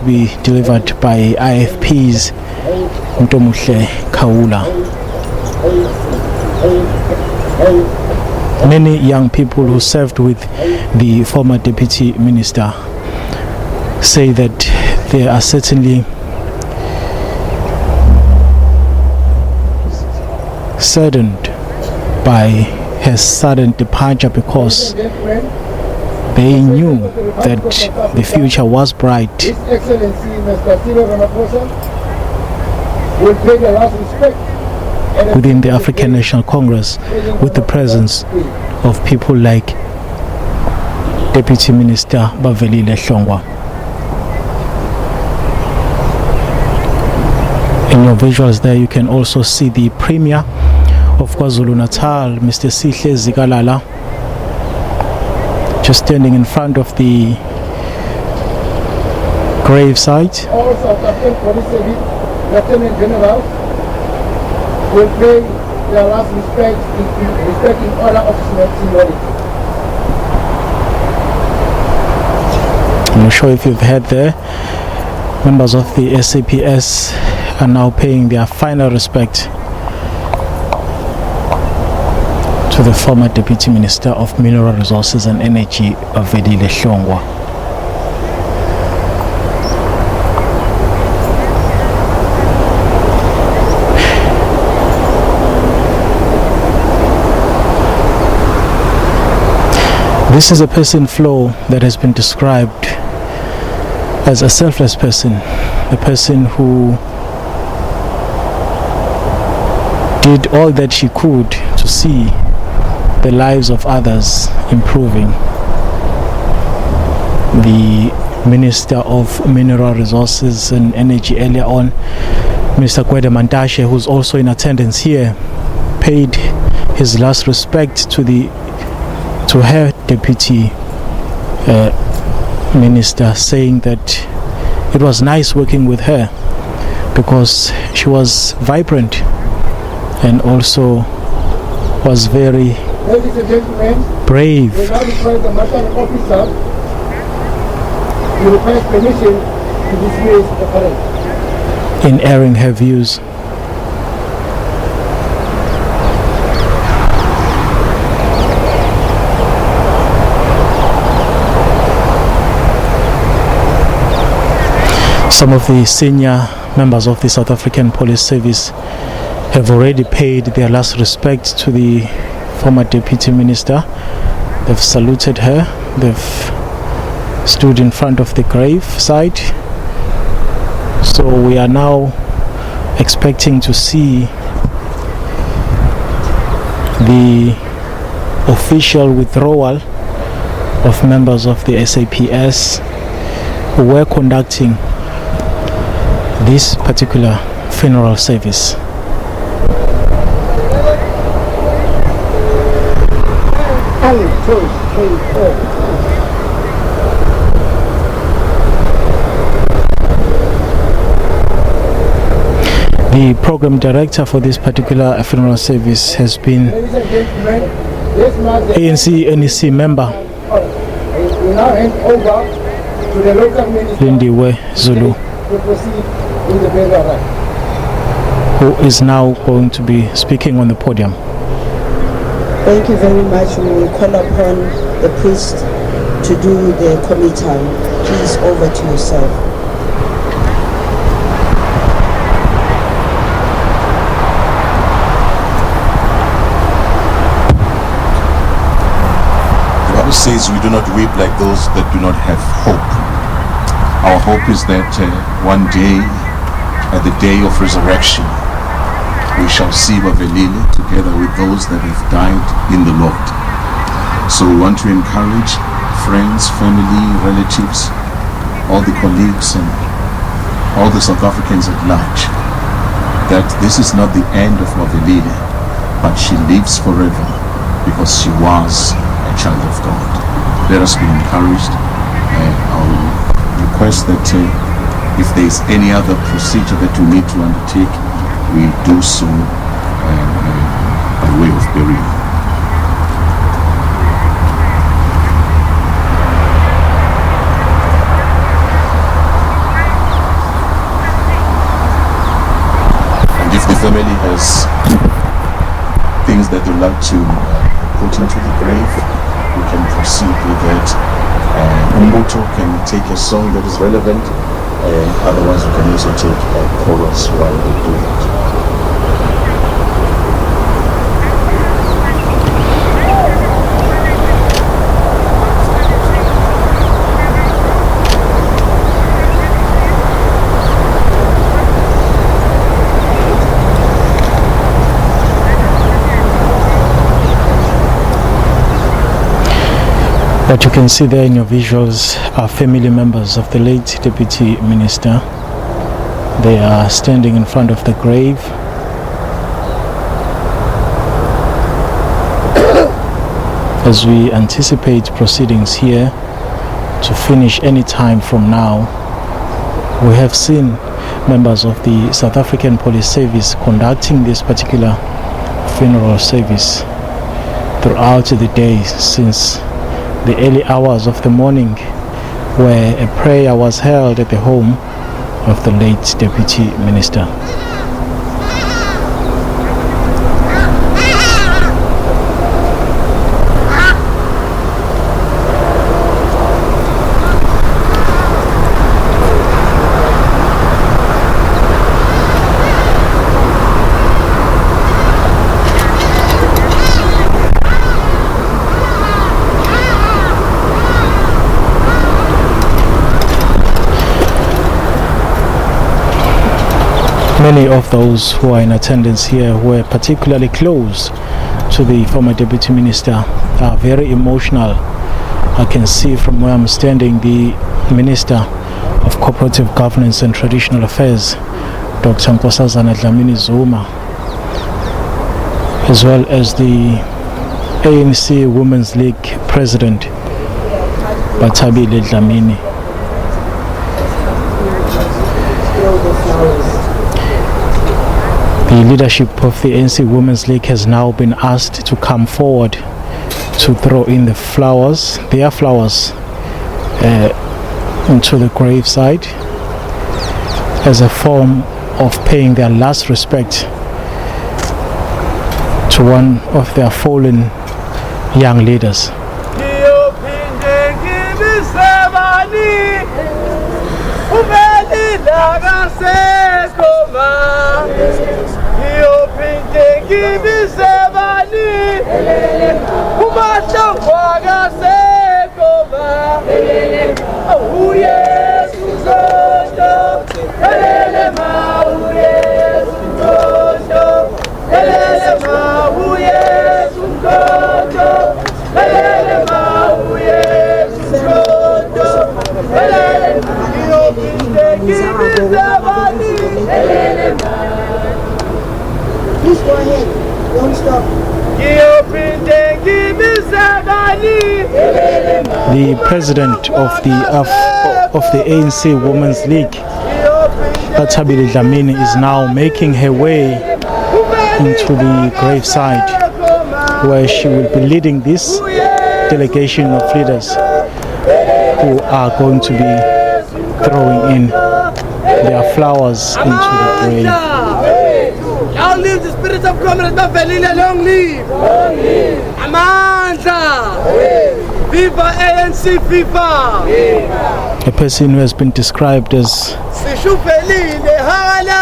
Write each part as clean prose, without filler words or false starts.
be delivered by IFP's Ntomuhle Kaula. Many young people who served with the former deputy minister say that they are certainly saddened by her sudden departure, because they knew that the future was bright. His Excellency Mr. Cyril Ramaphosa will pay the last respect within the African National Congress, with the presence of people like Deputy Minister Bavelile Hlongwa. In your visuals there, you can also see the Premier of KwaZulu-Natal, Mr. Sihle Zikalala, just standing in front of the gravesite. All South African Police Service Lieutenant General will pay their last respect in honor of seniority. I'm not sure if you've heard there, members of the SAPS are now paying their final respect to the former Deputy Minister of Mineral Resources and Energy, Bavelile Hlongwa. This is a person flow that has been described as a selfless person, a person who did all that she could to see the lives of others improving. The Minister of Mineral Resources and Energy earlier on, Mr. Gwede Mantashe, who's also in attendance here, paid his last respect to her deputy minister, saying that it was nice working with her because she was vibrant and also was very Ladies and gentlemen, brave. we now request the Marshal Officer to request permission to dismiss the parade. In airing her views. Some of the senior members of the South African Police Service have already paid their last respect to the former Deputy Minister. They've saluted her. They've stood in front of the grave site. So we are now expecting to see the official withdrawal of members of the SAPS who were conducting this particular funeral service. The program director for this particular funeral service has been ANC NEC member Lindiwe Zulu, who is now going to be speaking on the podium. Thank you very much. We will call upon the priest to do the committal. Please, over to yourself. The Bible says we do not weep like those that do not have hope. Our hope is that one day, at the day of resurrection, we shall see Bavelile together with those that have died in the Lord. So we want to encourage friends, family, relatives, all the colleagues and all the South Africans at large, that this is not the end of Bavelile, but she lives forever because she was a child of God. Let us be encouraged. I'll request that if there is any other procedure that we need to undertake, we do so by way of burial. family has things that they'd like to put into the grave, we can proceed with that. Umbuto can take a song that is relevant, and otherwise we can also take a chorus while they do that. What you can see there in your visuals are family members of the late Deputy Minister. They are standing in front of the grave. As we anticipate proceedings here to finish any time from now, we have seen members of the South African Police Service conducting this particular funeral service throughout the day since the early hours of the morning, where a prayer was held at the home of the late Deputy Minister. Many of those who are in attendance here were particularly close to the former Deputy Minister, are very emotional. I can see from where I'm standing the Minister of Cooperative Governance and Traditional Affairs, Dr. Nkosazana Dlamini Zuma, as well as the ANC Women's League President, Bavelile Hlongwa. The leadership of the ANC Women's League has now been asked to come forward to throw in the flowers, their flowers, into the graveside as a form of paying their last respect to one of their fallen young leaders. Please go ahead, don't stop. The president of the ANC Women's League, Bavelile Hlongwa, is now making her way into the graveside, where she will be leading this delegation of leaders who are going to be throwing in their flowers into the grave. Long live the spirit of Comrade Bavelile, long live! Amandla! Viva ANC, viva! A person who has been described as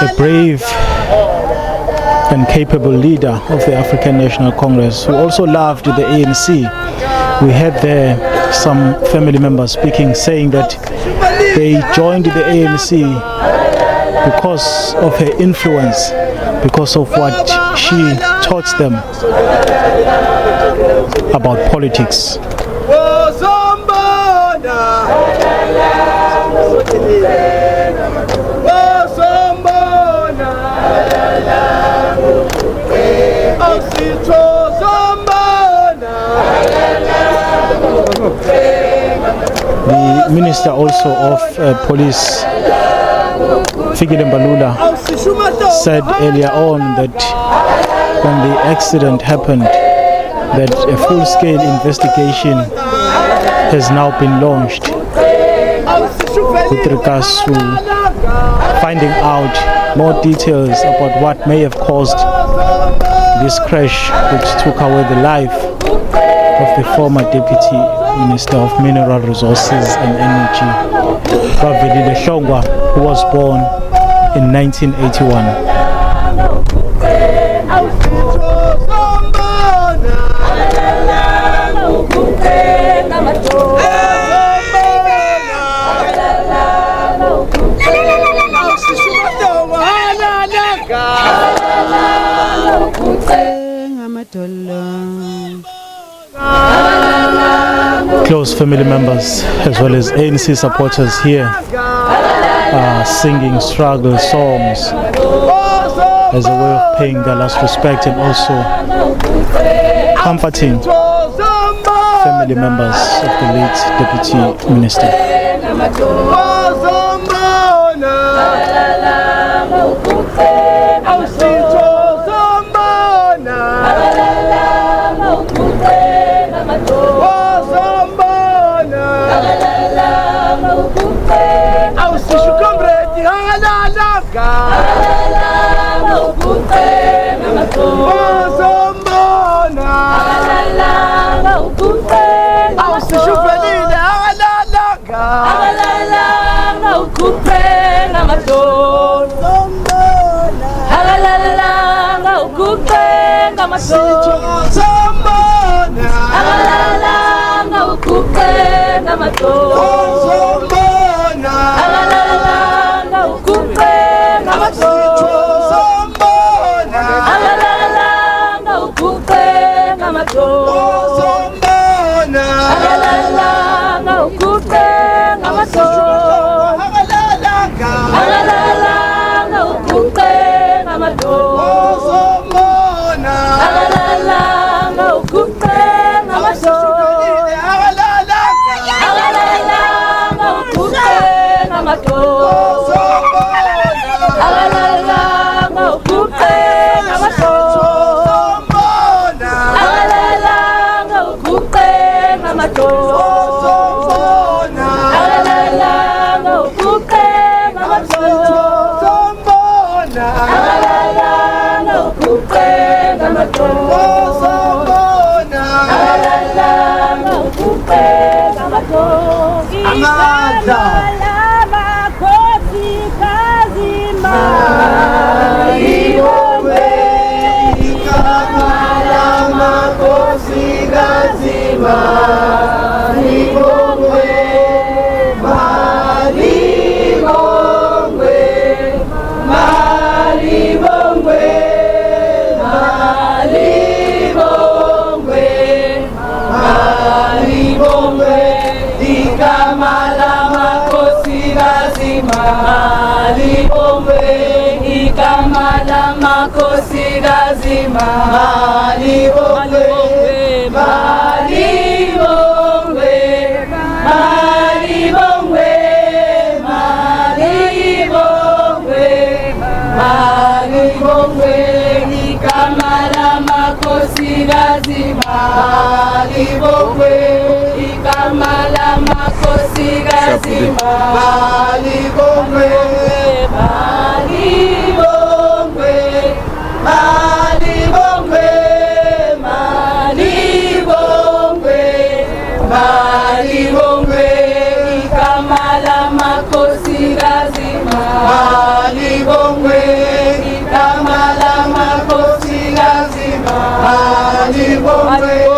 a brave and capable leader of the African National Congress, who also loved the ANC. We had there some family members speaking, saying that they joined the ANC because of her influence, because of what she taught them about politics. The Minister also of Police, Fikile Mbalula, said earlier on that when the accident happened, that a full-scale investigation has now been launched. with regards to finding out more details about what may have caused this crash which took away the life of the former Deputy Minister of Mineral Resources and Energy, Bavelile Hlongwa, who was born in 1981. Close family members as well as ANC supporters here are singing struggle songs as a way of paying their last respect and also comforting family members of the late Deputy Minister. Bye.